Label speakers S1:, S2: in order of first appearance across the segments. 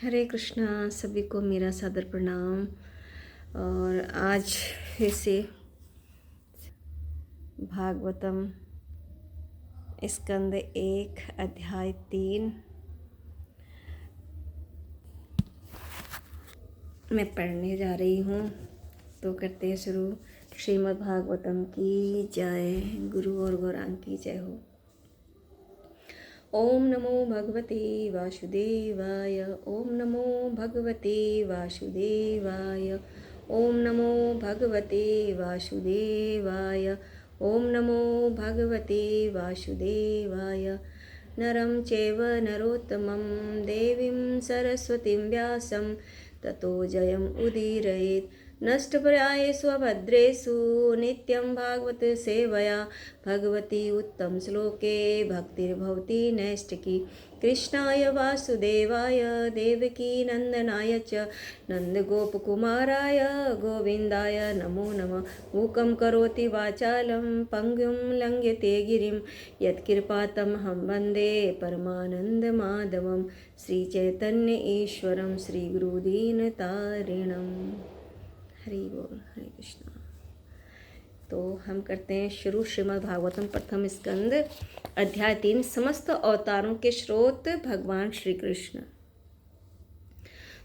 S1: हरे कृष्णा। सभी को मेरा सादर प्रणाम। और आज फिर से भागवतम स्कंद 1 अध्याय 3 मैं पढ़ने जा रही हूँ। तो करते हैं शुरू। श्रीमद् भागवतम की जय। गुरु और गौरांग की जय हो। ओम नमो भगवते वासुदेवाय। ओम नमो भगवते वासुदेवाय। ओम नमो भगवते वासुदेवाय। ओम नमो भगवते वासुदेवाय। नरं चैव नरोत्तमं देवीं सरस्वतीं व्यासं ततो जयम् उदीरयेत्। नष्टप्रायेषु अभद्रेषु नित्यं भागवत सेवया भगवती उत्तम श्लोके भक्तिर्भवति नैष्टिकी। कृष्णाय वासुदेवाय देवकी नंदनाय च नन्दगोपकुमाराय गोविन्दाय नमो नमः। मूकं करोति वाचालं पङ्गुं लङ्घयते गिरिं यत्कृपातमहं वन्दे परमानन्दमाधवं। श्रीचैतन्य ईश्वरं श्रीगुरुदीनतारिणम्। हरि बोल। हरे कृष्णा। तो हम करते हैं शुरू। श्रीमद् भागवतम प्रथम स्कंद अध्याय 3 समस्त अवतारों के स्रोत भगवान श्री कृष्ण।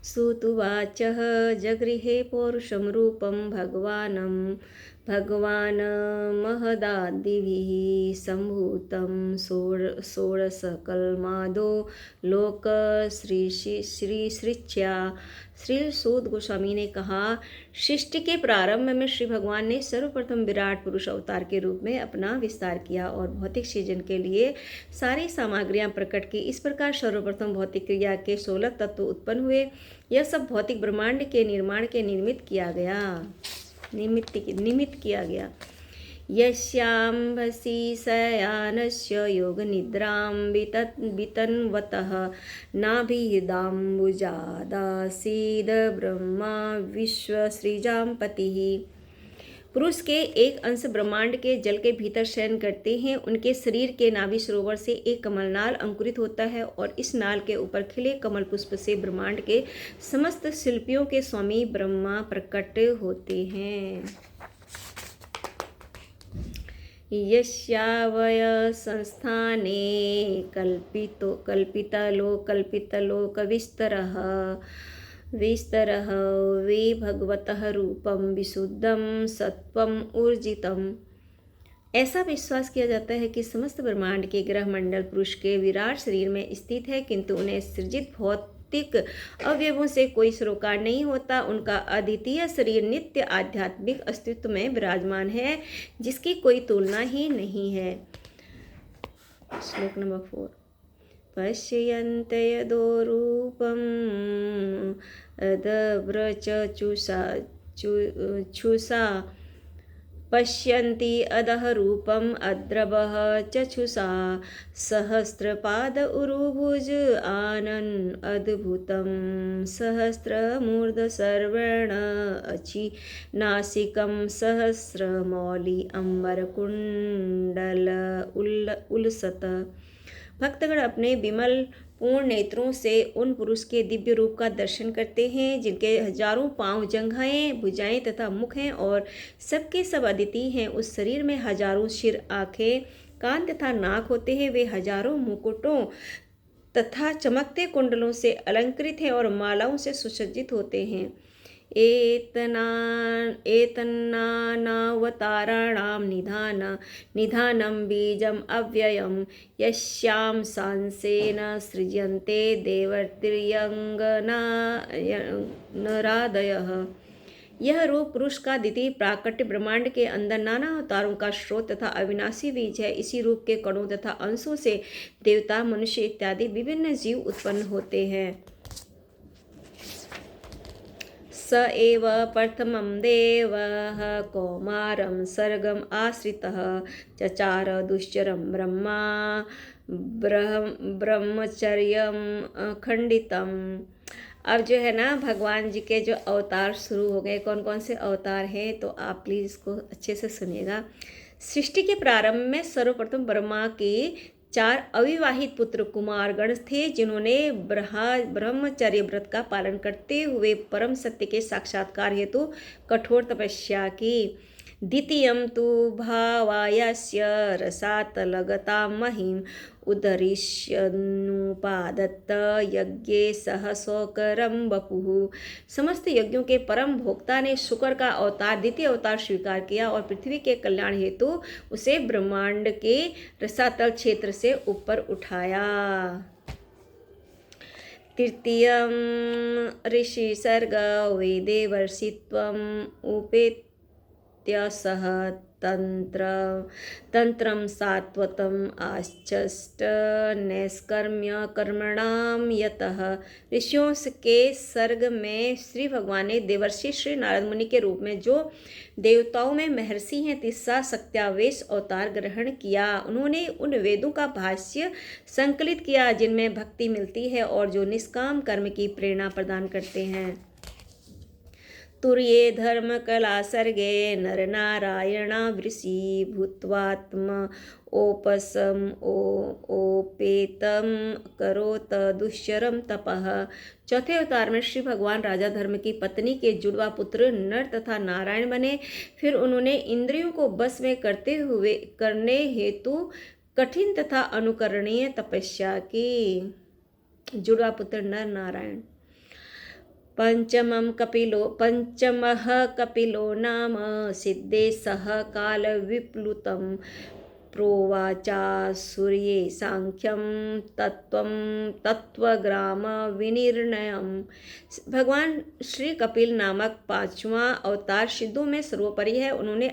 S1: सुतुवाच जगृहे पौरुषं रूपं भगवान् महदादिभिः सम्भूतं षोडशकल्मादो लोक श्रीश्रिच्या। श्री सूत गोस्वामी ने कहा, सृष्टि के प्रारंभ में श्री भगवान ने सर्वप्रथम विराट पुरुष अवतार के रूप में अपना विस्तार किया और भौतिक सृजन के लिए सारी सामग्रियां प्रकट की। इस प्रकार सर्वप्रथम भौतिक क्रिया के 16 तत्व उत्पन्न हुए। यह सब भौतिक ब्रह्मांड के निर्माण के निमित्त किया गया। यस्यांभसि शयानस्य योगनिद्रां वितन्वतः नाभिदाम्बुजादासीद ब्रह्मा विश्वसृजां पतिः। पुरुष के एक अंश ब्रह्मांड के जल के भीतर शयन करते हैं। उनके शरीर के नाभि सरोवर से एक कमलनाल अंकुरित होता है और इस नाल के ऊपर खिले कमल पुष्प से ब्रह्मांड के समस्त शिल्पियों के स्वामी ब्रह्मा प्रकट होते हैं। यस्यावय संस्थाने कल्पितलोकविस्तरः वे भगवतः रूपं विशुद्धं सत्वम् ऊर्जितम्। ऐसा विश्वास किया जाता है कि समस्त ब्रह्मांड के ग्रह मंडल पुरुष के विराट शरीर में स्थित है, किंतु उन्हें सृजित भौतिक अवयवों से कोई सरोकार नहीं होता। उनका अद्वितीय शरीर नित्य आध्यात्मिक अस्तित्व में विराजमान है, जिसकी कोई तुलना ही नहीं है। श्लोक नंबर 4। पश्यन्त यदो रूपम अदव्रचक्षुषा पश्यन्ति अधः रूपम् अद्रवः चक्षुषा सहस्रपाद उरुभुज आनन अद्भुतं सहस्रमूर्ध सर्वर्ण अचि नासिकं सहस्रमौलि अम्बरकुण्डल उल्सत। भक्तगण अपने विमल पूर्ण नेत्रों से उन पुरुष के दिव्य रूप का दर्शन करते हैं, जिनके हजारों पांव, जंघाएं, भुजाएं तथा मुख हैं और सबके सब अद्वितीय हैं। उस शरीर में हजारों सिर, आंखें, कान तथा नाक होते हैं। वे हजारों मुकुटों तथा चमकते कुंडलों से अलंकृत हैं और मालाओं से सुसज्जित होते हैं। एतन्नावताराणां निधानं बीजम् अव्ययं यस्यां सांसेन सृज्यन्ते देवर्तिर्यंगनारादयः। यह रूप पुरुष का द्वितीय प्राकट्य ब्रह्मांड के अंदर नाना अवतारों का स्रोत तथा अविनाशी बीज है। इसी रूप के कणों तथा अंशों से देवता, मनुष्य इत्यादि विभिन्न जीव उत्पन्न होते हैं। स एव प्रथमं देवः कौमारं सर्गम् आश्रितः चचार दुश्चरं ब्रह्मचर्यं खंडितम्। अब जो है ना, भगवान जी के जो अवतार शुरू हो गए। कौन कौन से अवतार हैं तो आप प्लीज़ इसको अच्छे से सुनिएगा। सृष्टि के प्रारंभ में सर्वप्रथम ब्रह्मा की 4 अविवाहित पुत्र कुमारगण थे जिन्होंने ब्रह्मचर्य व्रत का पालन करते हुए परम सत्य के साक्षात्कार हेतु कठोर तपस्या की। द्वितीयं तु भावायस्य रसातलगतां महिम् उदरिष्यनुपादत्त यज्ञे सह शोकरं वपुः। समस्त यज्ञों के परम भोक्ता ने शुक्र का अवतार द्वितीय अवतार स्वीकार किया और पृथ्वी के कल्याण हेतु उसे ब्रह्मांड के रसातल क्षेत्र से ऊपर उठाया। तृतीयं ऋषि सर्ग वेदे वर्षित्वम् उपेत्य सह तंत्रं सात्वतम् आश्चष्ट नैष्कर्म्य कर्मणां यतः। ऋषियों के सर्ग में श्री भगवान ने देवर्षि श्री नारद मुनि के रूप में जो देवताओं में महर्षि हैं तीसरा सत्यावेश अवतार ग्रहण किया। उन्होंने उन वेदों का भाष्य संकलित किया जिनमें भक्ति मिलती है और जो निष्काम कर्म की प्रेरणा प्रदान करते हैं। तुर्ये धर्म कला सर्गे नर नारायणा वृषि भूत्वात्म ओपसम ओपेतम करोत दुश्चरम तपः। चौथे अवतार में श्री भगवान राजा धर्म की पत्नी के जुड़वा पुत्र नर तथा नारायण बने। फिर उन्होंने इंद्रियों को बस में करने हेतु कठिन तथा अनुकरणीय तपस्या की। जुड़वा पुत्र नर नारायण। पंचमः कपिलो नाम सिद्धे सह काल विप्लुतं प्रोवाचा सूर्ये सांख्यं तत्वग्राम विनिर्णयम्। भगवान श्री कपिल नामक पांचवा अवतार सिद्धों में सर्वोपरि है। उन्होंने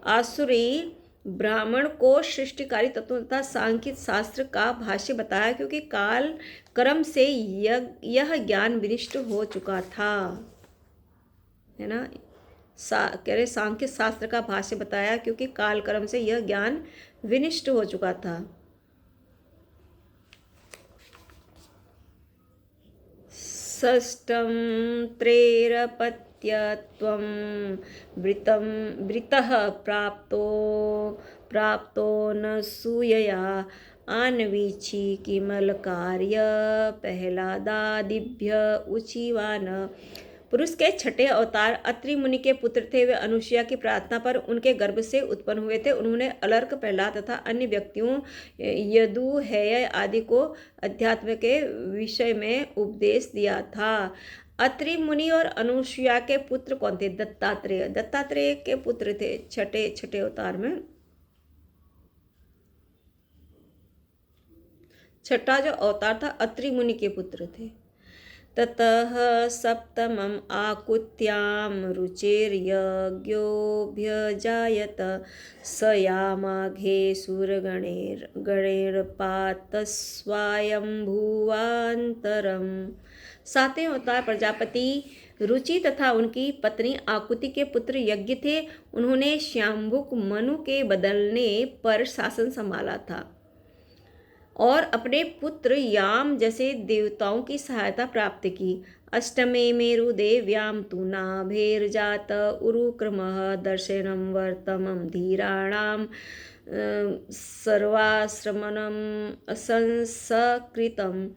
S1: आसुरी ब्राह्मण को सृष्टिकारी तत्वों तथा सांख्य शास्त्र का भाष्य बताया क्योंकि काल कर्म से यह ज्ञान विनिष्ट हो चुका था, है ना। कह रहे सांख्य शास्त्र का भाष्य बताया क्योंकि काल कर्म से यह ज्ञान विनिष्ट हो चुका था। षष्ठं त्रैरपत्यत्वं वृतः प्राप्तो न सूयया आन्वीक्षि किमल कार्य प्रह्लादादिभ्य उचिवान। पुरुष के छठे अवतार अत्रि मुनि के पुत्र थे। वे अनुसुईया की प्रार्थना पर उनके गर्भ से उत्पन्न हुए थे। उन्होंने अलर्क प्रह्लाद तथा अन्य व्यक्तियों यदु हेय आदि को अध्यात्म के विषय में उपदेश दिया था। अत्रि मुनि और अनुसुईया के पुत्र कौन थे? दत्तात्रेय के पुत्र थे छठे अवतार में। छठा जो अवतार था अत्रि मुनि के पुत्र थे। ततः सप्तमम् आकुत्यां रुचिर्यज्ञोऽभ्यजायत स यामाघे सुरगणैर्गणैर्पातस्वायंभुवान्तरम्। सातवें अवतार प्रजापति रुचि तथा उनकी पत्नी आकुति के पुत्र यज्ञ थे। उन्होंने श्याम्भुक मनु के बदलने पर शासन संभाला था और अपने पुत्र याम जैसे देवताओं की सहायता प्राप्त की। अष्टमे मेरुदेव्यां तु नाभेर्जात उरुक्रमः दर्शनं वर्तमं धीराणां सर्वाश्रमणम् असंसकृतम्।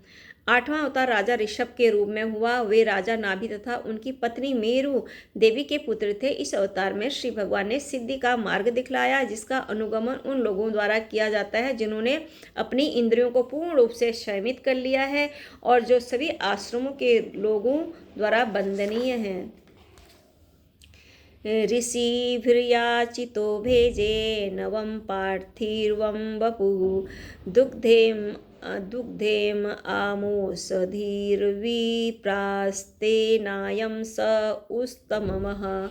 S1: आठवां अवतार राजा ऋषभ के रूप में हुआ। वे राजा नाभि तथा उनकी पत्नी मेरु देवी के पुत्र थे। इस अवतार में श्री भगवान ने सिद्धि का मार्ग दिखलाया जिसका अनुगमन उन लोगों द्वारा किया जाता है जिन्होंने अपनी इंद्रियों को पूर्ण रूप से संयमित कर लिया है और जो सभी आश्रमों के लोगों द्वारा वंदनीय हैं। ऋषिभिर्याचितो भेजे नवं पार्थिवं वपुः दुग्धेम आमोषधीर्विप्रास्तेनायं स उत्तममः।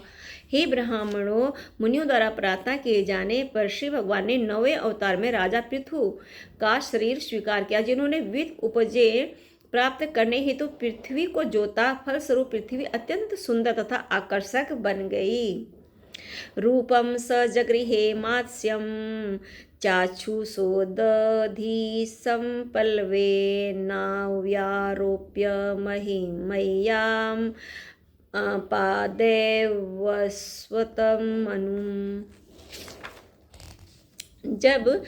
S1: हे ब्राह्मणों, मुनियों द्वारा प्रार्थना किए जाने पर श्री भगवान ने 9वें अवतार में राजा पृथु का शरीर स्वीकार किया जिन्होंने विविध उपजे प्राप्त करने हेतु पृथ्वी को जोता। फलस्वरूप पृथ्वी अत्यंत सुंदर तथा आकर्षक बन गई। रूपम स जगृहे मात्स्यम चाक्षुषोदधि संपल्वे नाव्यारोप्य महिमय्याम पादैवस्वतम मनु। जब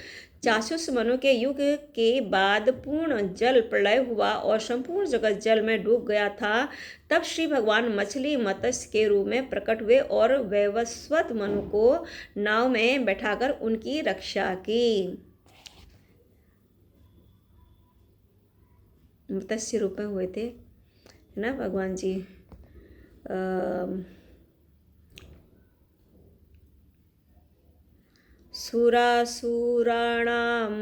S1: चाक्षुष मनु के युग के बाद पूर्ण जल प्रलय हुआ और संपूर्ण जगत जल में डूब गया था, तब श्री भगवान मछली मत्स्य के रूप में प्रकट हुए और वैवस्वत मनु को नाव में बैठाकर उनकी रक्षा की। मत्स्य रूप में हुए थे, है ना भगवान जी। सुरासुराणाम्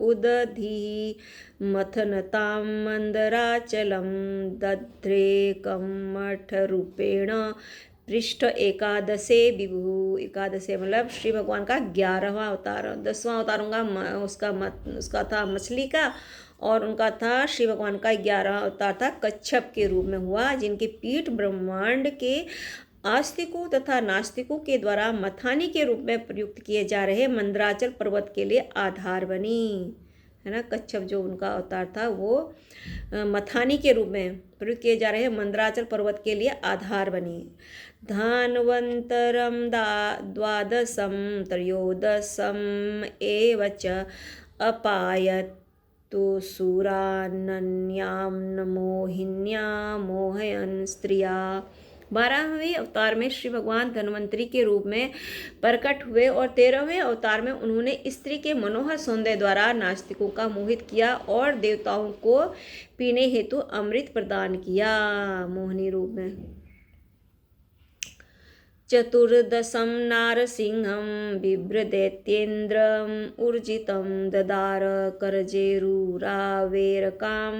S1: उदधिः मथनतां मन्दराचलं दध्रेकं मठरूपेण पृष्ठ एकादशे विभु। एकादशे मतलब श्री भगवान का 11वां अवतार। 10वां अवतारों का उसका था मछली का, और उनका था श्री भगवान का 11वां अवतार था कच्छप के रूप में हुआ, जिनकी पीठ ब्रह्मांड के आस्तिकों तथा नास्तिकों के द्वारा मथानी के रूप में प्रयुक्त किए जा रहे मंदराचल पर्वत के लिए आधार बनी, है ना। कच्छप जो उनका अवतार था वो मथानी के रूप में प्रयुक्त किए जा रहे मंदराचल पर्वत के लिए आधार बनी। धान्वन्तरं द्वादशं त्रयोदशम एव च अपायतु सुरानन्यां मोहिन्या मोहयन् स्त्रिया। 12वें अवतार में श्री भगवान धन्वंतरी के रूप में प्रकट हुए और 13वें अवतार में उन्होंने स्त्री के मनोहर सौंदर्य द्वारा नास्तिकों का मोहित किया और देवताओं को पीने हेतु अमृत प्रदान किया मोहिनी रूप में। चतुर्दशं नारसिंहं बिभ्रदैत्येन्द्रम् ऊर्जितं ददार करजेरुरावेरकां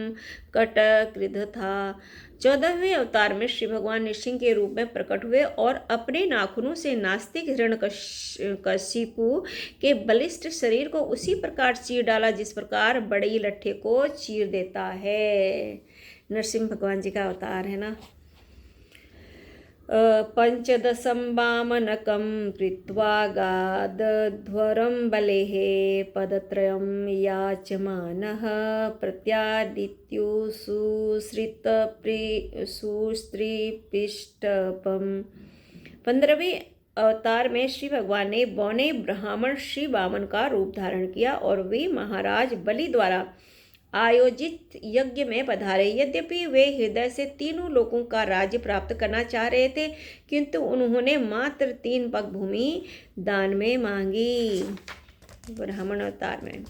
S1: कटकृधथा। 14वें अवतार में श्री भगवान नृसिंह के रूप में प्रकट हुए और अपने नाखूनों से नास्तिक हिरण्यकशिपु के बलिष्ठ शरीर को उसी प्रकार चीर डाला जिस प्रकार बड़ी लट्ठे को चीर देता है। नरसिंह भगवान जी का अवतार है ना। पंचदशं वामनकं कृत्वा गादध्वरं बलेः पदत्रयं याचमानः प्रत्यादित्यो सुस्त्रीपृष्ठपम्। 15वें अवतार में श्री भगवान ने बौने ब्राह्मण श्री वामन का रूप धारण किया और वे महाराज बलि द्वारा आयोजित यज्ञ में पधारे। यद्यपि वे हृदय से तीनों लोकों का राज्य प्राप्त करना चाह रहे थे, किंतु उन्होंने मात्र 3 पग भूमि दान में मांगी। ब्राह्मण अवतार में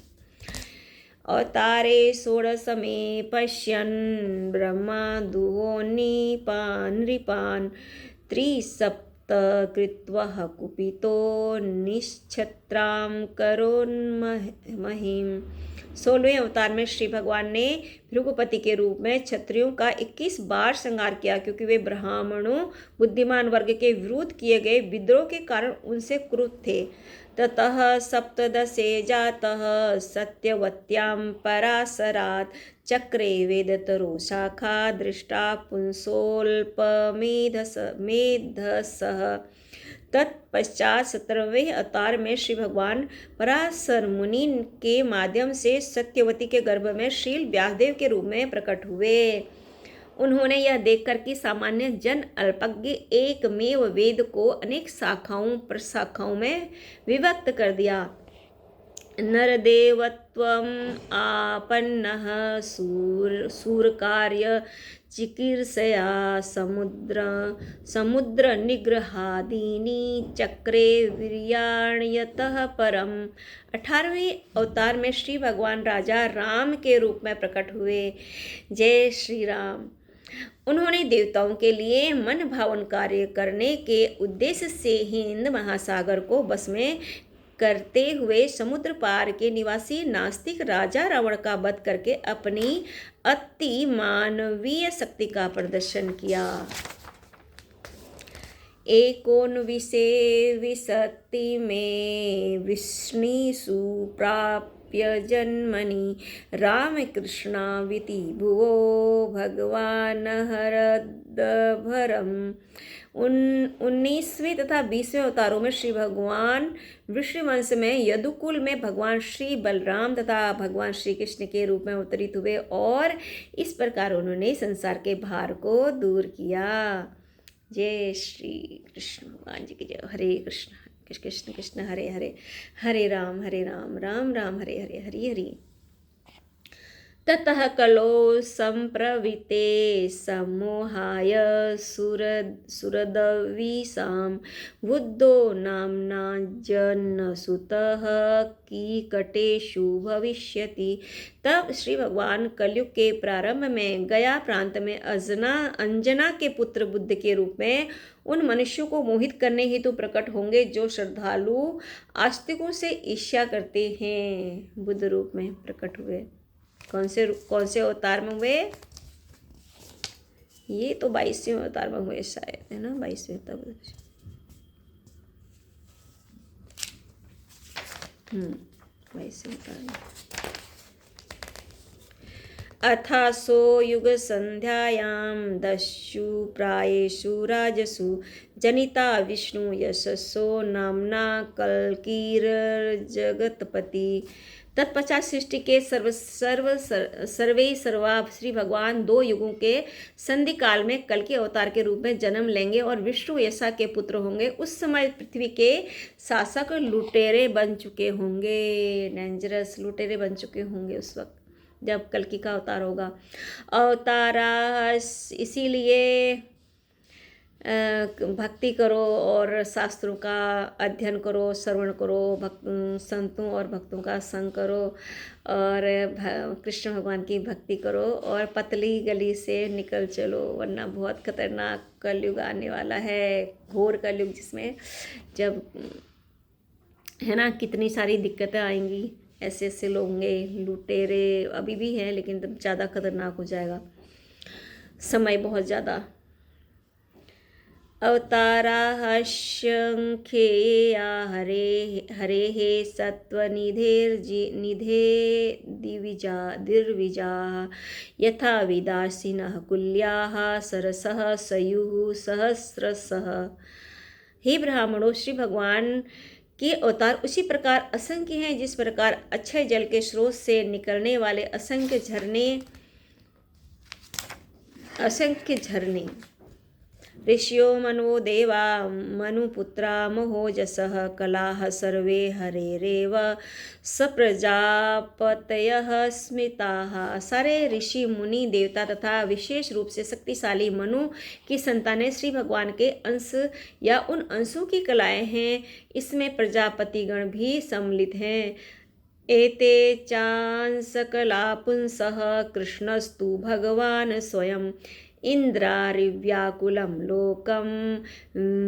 S1: अवतारे षोडशमे पश्यन् ब्रह्मा दुहोन्नीपान् नृपान् त्रिसप्त कृत्वा कुपितो निश्छत्रां करोन्महीम्। 16वें अवतार में श्री भगवान ने भृगुपति के रूप में क्षत्रियों का 21 बार संहार किया, क्योंकि वे ब्राह्मणों बुद्धिमान वर्ग के विरुद्ध किए गए विद्रोह के कारण उनसे क्रुद्ध थे। ततः सप्तदशे जातः सत्यवत्यां पराशरात् चक्रे वेदतरो शाखा दृष्टा पुंसोल्पमेधसः। तत्पश्चात 17वें अवतार में श्री भगवान पराशर मुनि के माध्यम से सत्यवती के गर्भ में शील व्यासदेव के रूप में प्रकट हुए। उन्होंने यह देखकर कि सामान्य जन अल्पज्ञ एकमेव वेद को अनेक शाखाओं प्रशाखाओं में विभक्त कर दिया। नरदेवत्वम् आपन्नः सूरकार्य चिकीर्षया समुद्र निग्रहादीनि चक्रे वीर्याण्यतः परम। 18वें अवतार में श्री भगवान राजा राम के रूप में प्रकट हुए। जय श्री राम। उन्होंने देवताओं के लिए मन भावन कार्य करने के उद्देश्य से हिंद महासागर को बस में करते हुए समुद्र पार के निवासी नास्तिक राजा रावण का वध करके अपनी अति मानवीय शक्ति का प्रदर्शन किया। 19विंशति में विष्णुषु प्राप्य जन्मनि रामकृष्णाविति भुवो भगवान हरदभरम्। 19वें तथा 20वें अवतारों में श्री भगवान वृषवंश में यदुकुल में भगवान श्री बलराम तथा भगवान श्री कृष्ण के रूप में अवतरित हुए और इस प्रकार उन्होंने संसार के भार को दूर किया। जय श्री कृष्ण भगवान जी की जय। हरे कृष्ण कृष्ण कृष्ण हरे हरे, हरे राम राम राम हरे हरे, हरि हरि। ततः कलो संप्रवृत्ते सम्मोहाय सुरदवीसां बुद्धो नाम्ना जन्नसुतः कीकटेषु भविष्यति। तब श्री भगवान कलयुग के प्रारंभ में गया प्रांत में अंजना के पुत्र बुद्ध के रूप में उन मनुष्यों को मोहित करने हेतु प्रकट होंगे जो श्रद्धालु आस्तिकों से ईर्ष्या करते हैं। बुद्ध रूप में प्रकट हुए। कौन से अवतार में हुए? ये तो 22वें अवतार में हुए शायद, है ना? 22वें अवतार। 22वें अवतार में। अथासो युग संध्यायां दस्यु प्रायेषु राजसु जनिता विष्णु यशसो नामना कल्कीर्जगतपति। तत्पश्चात सृष्टि के सर्वे सर्वा श्री भगवान 2 युगों के संधि काल में कल के अवतार के रूप में जन्म लेंगे और विष्णु यशा के पुत्र होंगे। उस समय पृथ्वी के शासक लुटेरे बन चुके होंगे, डेंजरस लुटेरे बन चुके होंगे उस वक्त जब कल्कि का अवतार होगा। अवतारा इसीलिए भक्ति करो और शास्त्रों का अध्ययन करो, श्रवण करो, संतों और भक्तों का संग करो और कृष्ण भगवान की भक्ति करो और पतली गली से निकल चलो, वरना बहुत खतरनाक कलयुग आने वाला है, घोर कलयुग, जिसमें जब है ना कितनी सारी दिक्कतें आएंगी। ऐसे ऐसे लोग होंगे, लुटेरे अभी भी हैं लेकिन तब ज़्यादा खतरनाक हो जाएगा समय, बहुत ज़्यादा। अवतारा शंखेया हरे सत्वनिधे दिर्विजा यथा विदासिनः कुल्याः सरसः सयुः सहस्रशः। हे ब्राह्मणों, श्री भगवान के अवतार उसी प्रकार असंख्य हैं जिस प्रकार अक्षय जल के स्रोत से निकलने वाले असंख्य झरने। ऋषियो मनो देवा मनुपुत्रा महोजसः कलाः सर्वे हरेरेव सप्रजापतयः स्मृताः। सारे ऋषि मुनि देवता तथा विशेष रूप से शक्तिशाली मनु की संतानें श्री भगवान के अंश या उन अंशों की कलाएं हैं। इसमें प्रजापतिगण भी सम्मिलित हैं। एते चांसकला पुंसः कृष्णस्तु भगवान स्वयं इंद्रारिव्याकुलं लोकं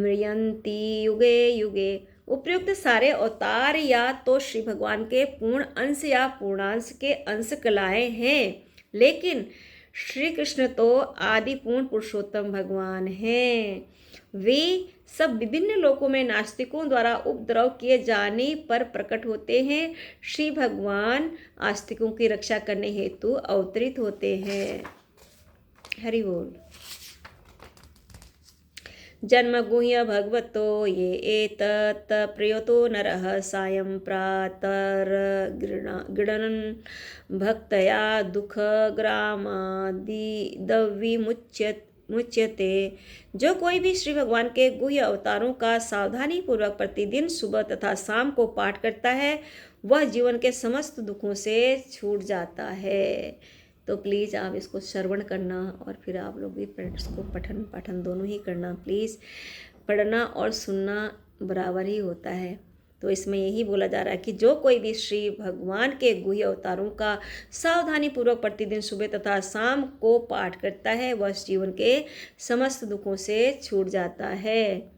S1: म्रियन्ति युगे युगे। उपयुक्त सारे अवतार या तो श्री भगवान के पूर्ण अंश या पूर्णांश के अंश कलाएं हैं, लेकिन श्री कृष्ण तो आदि पूर्ण पुरुषोत्तम भगवान हैं। वे सब विभिन्न लोकों में नास्तिकों द्वारा उपद्रव किए जाने पर प्रकट होते हैं। श्री भगवान आस्तिकों की रक्षा करने हेतु अवतरित होते हैं। हरि बोल। जन्म गुह्य भगवतो ये एतत् प्रयतो नरः सायं प्रातर्गृणन् भक्तया दुःखग्रामादिदविमुच्यते। जो कोई भी श्री भगवान के गुह्य अवतारों का सावधानी पूर्वक प्रतिदिन सुबह तथा शाम को पाठ करता है, वह जीवन के समस्त दुखों से छूट जाता है। तो प्लीज़ आप इसको श्रवण करना और फिर आप लोग भी इसको पठन पाठन दोनों ही करना। प्लीज़ पढ़ना और सुनना बराबर ही होता है। तो इसमें यही बोला जा रहा है कि जो कोई भी श्री भगवान के गुह्य अवतारों का सावधानी पूर्वक प्रतिदिन सुबह तथा शाम को पाठ करता है, वह जीवन के समस्त दुखों से छूट जाता है।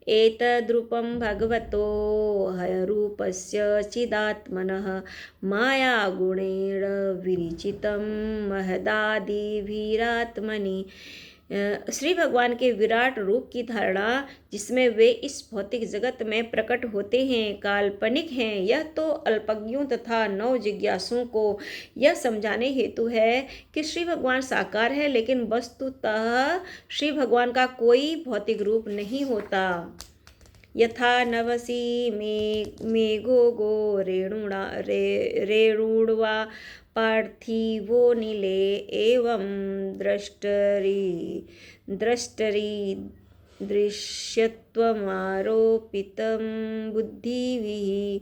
S1: एतद्रूपं भगवतो हयरूपस्य चिदात्मनः मायागुणेन विरचितं महदादिभिरात्मनि। श्री भगवान के विराट रूप की धारणा जिसमें वे इस भौतिक जगत में प्रकट होते हैं काल्पनिक हैं। यह तो अल्पज्ञों तथा नव जिज्ञासुओं को यह समझाने हेतु है कि श्री भगवान साकार है, लेकिन वस्तुतः श्री भगवान का कोई भौतिक रूप नहीं होता। यथा नभसि मेघो गो रेणुर्वा पार्थिवो नीले एवं द्रष्टरि दृश्यत्वमारोपितं बुद्धिभिः।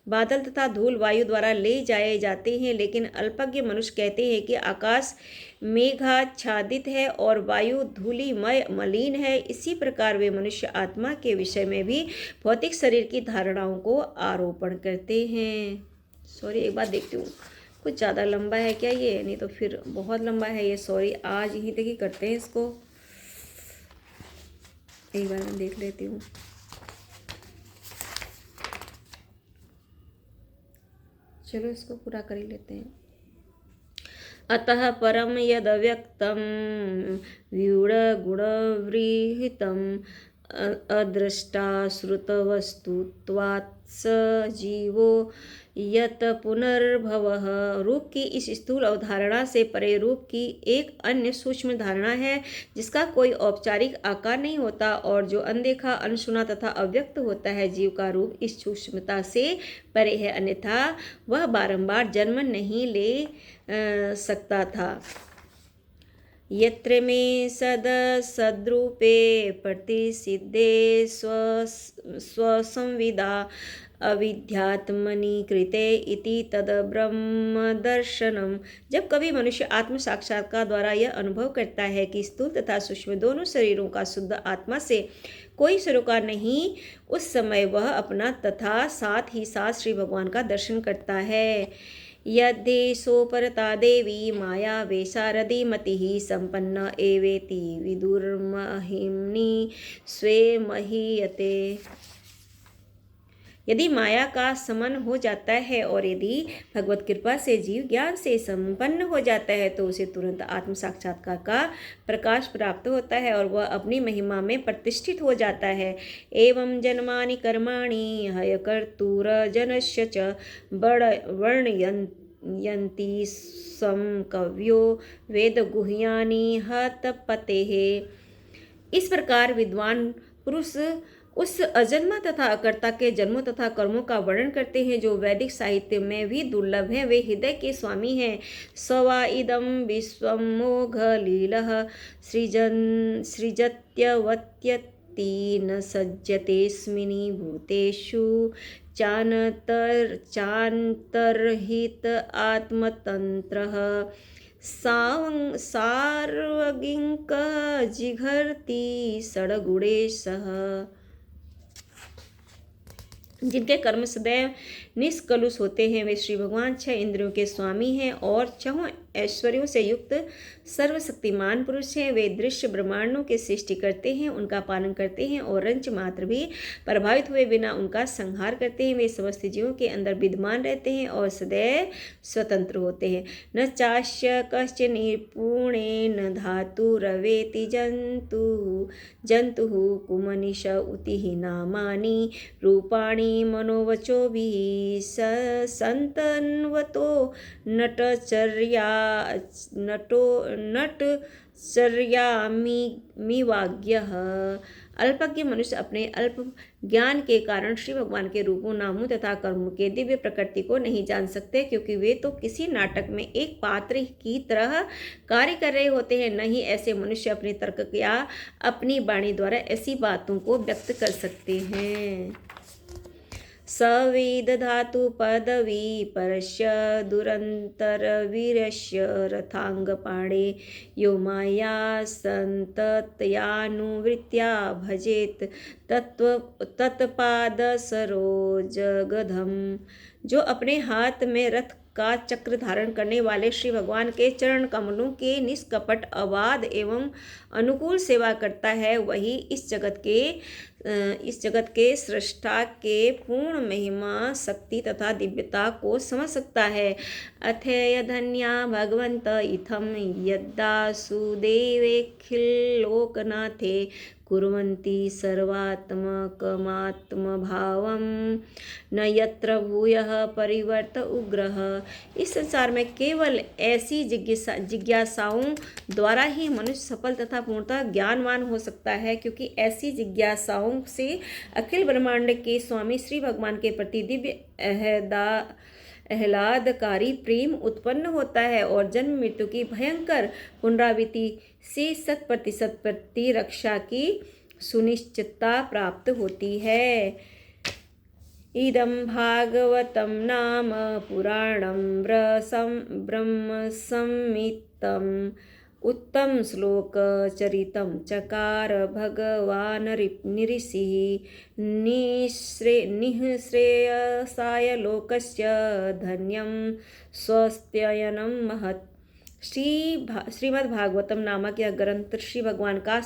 S1: बादल तथा धूल वायु द्वारा ले जाए जाते हैं, लेकिन अल्पज्ञ मनुष्य कहते हैं कि आकाश मेघाच्छादित है और वायु धूलिमय मलिन है। इसी प्रकार वे मनुष्य आत्मा के विषय में भी भौतिक शरीर की धारणाओं को आरोपण करते हैं। सॉरी, एक बात देखती हूँ, कुछ ज़्यादा लंबा है क्या ये? नहीं तो फिर बहुत लंबा है ये। सॉरी, आज यहीं तक ही करते हैं इसको। एक बार मैं देख लेती हूँ। चलो इसको पूरा कर ही लेते हैं। अतः परम यदव्यक्तं व्यूढगुणव्रीहितं अदृष्टा श्रुतवस्तुत्वात् स जीवो यत पुनर्भवः। रूप की इस स्थूल अवधारणा से परे रूप की एक अन्य सूक्ष्म धारणा है जिसका कोई औपचारिक आकार नहीं होता और जो अनदेखा, अनसुना तथा अव्यक्त होता है। जीव का रूप इस सूक्ष्मता से परे है, अन्यथा वह बारंबार जन्म नहीं ले सकता था। यत्र मे सद्रूपे प्रतिसिद्धे स्वसंविदा अविद्यात्मनि कृते इति तद ब्रह्मदर्शनम। जब कभी मनुष्य आत्म साक्षात्कार द्वारा यह अनुभव करता है कि स्थूल तथा सूक्ष्म दोनों शरीरों का शुद्ध आत्मा से कोई सरोकार नहीं, उस समय वह अपना तथा साथ ही साथ श्री भगवान का दर्शन करता है। यद्देशोपरता देवी माया वेशारदी मतिः संपन्न एवेति विदुर्महिम्नि स्वे महीयते। यदि माया का समन हो जाता है और यदि भगवत कृपा से जीव ज्ञान से संपन्न हो जाता है तो उसे तुरंत आत्म साक्षात्कार का प्रकाश प्राप्त होता है और वह अपनी महिमा में प्रतिष्ठित हो जाता है। एवं जन्मानि कर्माणि हयकर्तुरजनस्य च वर्णयन्ति कव्यो वेदगुह्यानि हतपतेः। इस प्रकार विद्वान पुरुष उस अजन्मा तथा अकर्ता के जन्मों तथा कर्मों का वर्णन करते हैं जो वैदिक साहित्य में भी दुर्लभ हैं। वे हृदय के स्वामी हैं। सवा इदं विश्वं मोघलीलः सृजत्यवत्यति न सज्जतेऽस्मिन् भूतेषु चान्तर्हित आत्मतन्त्रः सार्वगिंकः जिघर्ति षड्गुणेशः। जिनके कर्म सदैव निष्कलुष होते हैं वे श्री भगवान 6 इंद्रियों के स्वामी हैं और 6 ऐश्वर्यों से युक्त सर्वशक्तिमान पुरुष हैं। वे दृश्य ब्रह्मांडों की सृष्टि करते हैं, उनका पालन करते हैं और रंच मात्र भी प्रभावित हुए बिना उनका संहार करते हैं। वे समस्त जीवों के अंदर विद्यमान रहते हैं और सदैव स्वतंत्र होते हैं। न चास्य कश्चित् निपुणेन धातुरवेति जंतु कुमनिष उतिः नामानि रूपाणि मनोवचोभिः संतन्वतो नटचर्यामिवाज्ञः। अल्पज्ञ मनुष्य अपने अल्प ज्ञान के कारण श्री भगवान के रूपों, नामों तथा कर्मों के दिव्य प्रकृति को नहीं जान सकते, क्योंकि वे तो किसी नाटक में एक पात्र की तरह कार्य कर रहे होते हैं। नहीं ऐसे मनुष्य अपने तर्क या अपनी वाणी द्वारा ऐसी बातों को व्यक्त कर सकते हैं। सवेद धातु पदवी परस्य दुरंतरवीरस्य रथांगपाणे यो माया संततयानुवृत्त्या भजेत तत्पाद सरोजगधम। जो अपने हाथ में रथ का चक्र धारण करने वाले श्री भगवान के चरण कमलों के निष्कपट अबाध एवं अनुकूल सेवा करता है, वही इस जगत के सृष्टा के पूर्ण महिमा, शक्ति तथा दिव्यता को समझ सकता है। अथेय धन्या भगवंत इथम यद्दासुदेवेऽखिलोकनाथे कुर्वन्ति सर्वात्मकमात्मभावं न यत्र भूयः परिवर्त उग्रः। इस संसार में केवल ऐसी जिज्ञासाओं द्वारा ही मनुष्य सफल तथा पूर्णतः ज्ञानवान हो सकता है, क्योंकि ऐसी जिज्ञासाओं से अखिल ब्रह्मांड के स्वामी श्री भगवान के प्रति दिव्य आह्लादकारी प्रेम उत्पन्न होता है और जन्म मृत्यु की भयंकर पुनरावृत्ति से 100% प्रतिरक्षा की सुनिश्चितता प्राप्त होती है। इदं भागवतं नाम पुराणं ब्रह्मसंहितम् उत्तम श्लोक चरितं चकार भगवान ऋषिः निःश्रेयसाय लोकस्य धन्यं स्वस्त्ययनं महत्। श्रीमद्भागवतम नामक यह ग्रंथ श्री भगवान का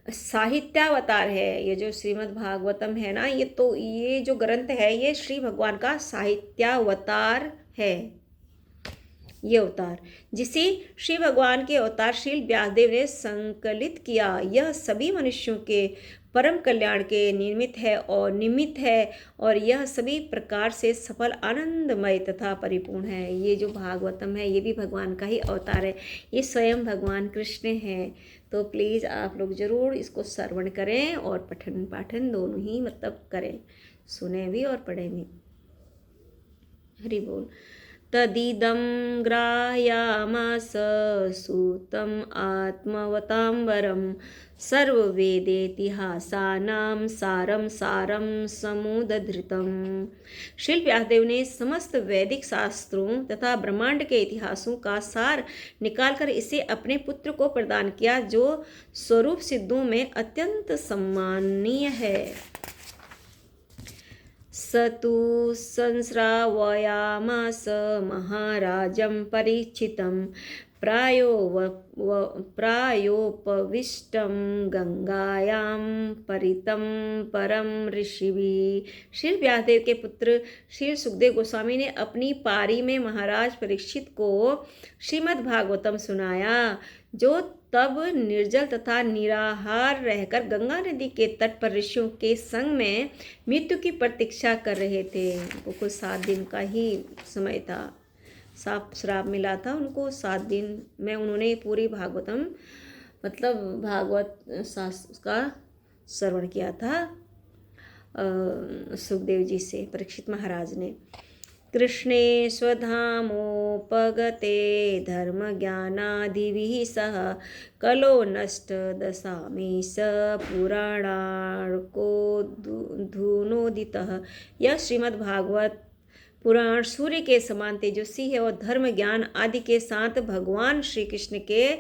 S1: साहित्यावतार है। ये जो श्रीमद् भागवतम है ना, ये जो ग्रंथ है ये श्री भगवान का साहित्यावतार है। ये अवतार जिसे श्री भगवान के अवतारशील व्यासदेव ने संकलित किया, यह सभी मनुष्यों के परम कल्याण के निमित्त है और यह सभी प्रकार से सफल, आनंदमय तथा परिपूर्ण है। ये जो भागवतम है ये भी भगवान का ही अवतार है, ये स्वयं भगवान कृष्ण हैं। तो प्लीज़ आप लोग ज़रूर इसको श्रवण करें और पठन पाठन दोनों ही मतलब करें, सुने भी और पढ़ें भी। हरि बोल। तदिदं ग्राह्यामास सूतम् आत्मवतांबरं सर्ववेदेतिहासानां सारं समुद्धृतम्। श्रील व्यासदेव ने समस्त वैदिक शास्त्रों तथा ब्रह्मांड के इतिहासों का सार निकालकर इसे अपने पुत्र को प्रदान किया, जो स्वरूप सिद्धों में अत्यंत सम्माननीय है। स तु संश्रावयामास महाराजं परीक्षितं प्रायोपविष्टं गंगायां परितं परम ऋषिभिः। श्री व्यासदेव के पुत्र श्री सुखदेव गोस्वामी ने अपनी पारी में महाराज परीक्षित को श्रीमद् भागवतम सुनाया, जो तब निर्जल तथा निराहार रहकर गंगा नदी के तट पर ऋषियों के संग में मृत्यु की प्रतीक्षा कर रहे थे। वो कुछ 7 दिन का ही समय था, साफ श्राप मिला था उनको। 7 दिन में उन्होंने पूरी भागवतम मतलब भागवत शास्त्र का श्रवण किया था सुखदेव जी से परीक्षित महाराज ने। कृष्णे स्वधामोपगते धर्मज्ञानादिभिः सह कलो नष्ट दशामी स पुराणार्को धुनोदितः। यह श्रीमद्भागवत पुराण सूर्य के समान तेजस्वी है और धर्म ज्ञान आदि के साथ भगवान श्री कृष्ण के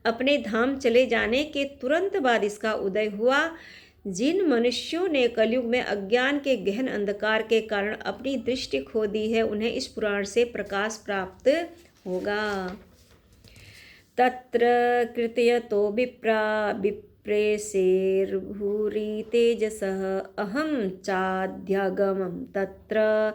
S1: अपने धाम चले जाने के तुरंत बाद इसका उदय हुआ। जिन मनुष्यों ने कलयुग में अज्ञान के गहन अंधकार के कारण अपनी दृष्टि खो दी है, उन्हें इस पुराण से प्रकाश प्राप्त होगा। तत्र कृतयतो विप्रेशेर्भूरि तेजसः अहं चाध्यगमं तत्र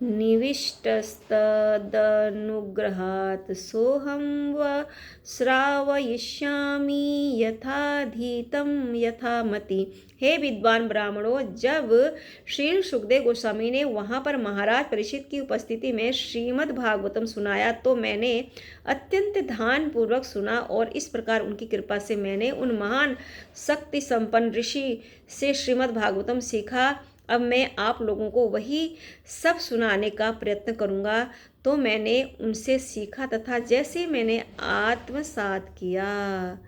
S1: निविष्टस्तदनुग्रहात् सोऽहं श्रावयिष्यामि यथाधीतं यथामति। हे विद्वान ब्राह्मणों, जब श्री सुखदेव गोस्वामी ने वहाँ पर महाराज परीक्षित की उपस्थिति में श्रीमद् भागवतम सुनाया तो मैंने अत्यंत ध्यान पूर्वक सुना और इस प्रकार उनकी कृपा से मैंने उन महान शक्ति संपन्न ऋषि से श्रीमद् भागवतम सीखा। अब मैं आप लोगों को वही सब सुनाने का प्रयत्न करूँगा। तो मैंने उनसे सीखा तथा जैसे मैंने आत्मसात किया।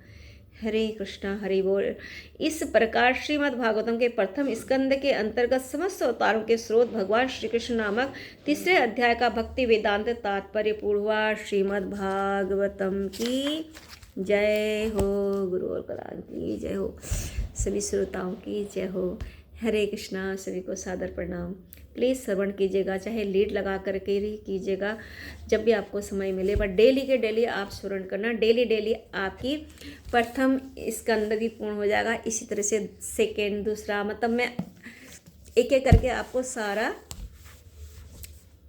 S1: हरे कृष्णा हरि बोल। इस प्रकार श्रीमद् भागवतम के प्रथम स्कंद के अंतर्गत समस्त अवतारों के स्रोत भगवान श्री कृष्ण नामक तीसरे अध्याय का भक्ति वेदांत तात्पर्य पूर्ण हुआ। श्रीमद् भागवतम की जय हो। गुरु और कलाम की जय हो। सभी श्रोताओं की जय हो। हरे कृष्णा। सभी को सादर प्रणाम। प्लीज़ श्रवण कीजिएगा, चाहे लीड लगा करके ही कीजिएगा, जब भी आपको समय मिले। बट डेली के डेली आप श्रवण करना। डेली आपकी प्रथम स्कंद भी पूर्ण हो जाएगा। इसी तरह से सेकेंड, दूसरा, मतलब मैं एक एक करके आपको सारा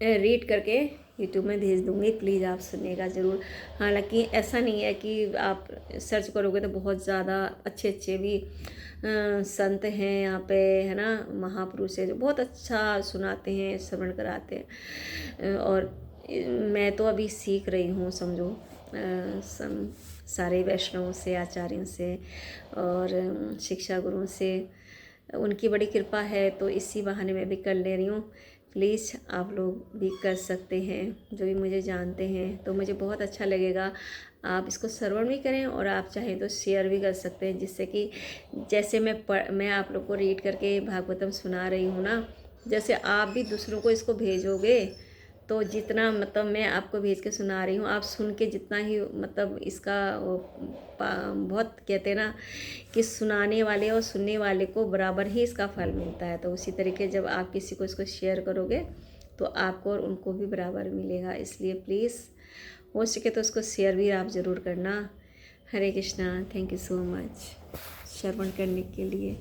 S1: रीड करके यूट्यूब में भेज दूँगी। प्लीज़ आप सुनिएगा ज़रूर। हालांकि ऐसा नहीं है कि आप सर्च करोगे तो बहुत ज़्यादा अच्छे भी संत हैं यहाँ पे, है ना, महापुरुष है जो बहुत अच्छा सुनाते हैं, श्रवण कराते हैं। और मैं तो अभी सीख रही हूँ, समझो, सारे वैष्णवों से, आचार्यों से और शिक्षा गुरुओं से। उनकी बड़ी कृपा है तो इसी बहाने मैं भी कर ले रही हूँ। प्लीज़ आप लोग भी कर सकते हैं, जो भी मुझे जानते हैं, तो मुझे बहुत अच्छा लगेगा। आप इसको श्रवण भी करें और आप चाहें तो शेयर भी कर सकते हैं, जिससे कि जैसे मैं आप लोग को रीड करके भागवतम सुना रही हूँ ना, जैसे आप भी दूसरों को इसको भेजोगे, तो जितना मतलब मैं आपको भेज के सुना रही हूँ, आप सुन के जितना ही मतलब इसका बहुत कहते हैं ना कि सुनाने वाले और सुनने वाले को बराबर ही इसका फल मिलता है। तो उसी तरीके जब आप किसी को इसको शेयर करोगे तो आपको और उनको भी बराबर मिलेगा। इसलिए प्लीज़ हो सके तो उसको शेयर भी आप ज़रूर करना। Hare Krishna. Thank you so much श्रवण करने के लिए।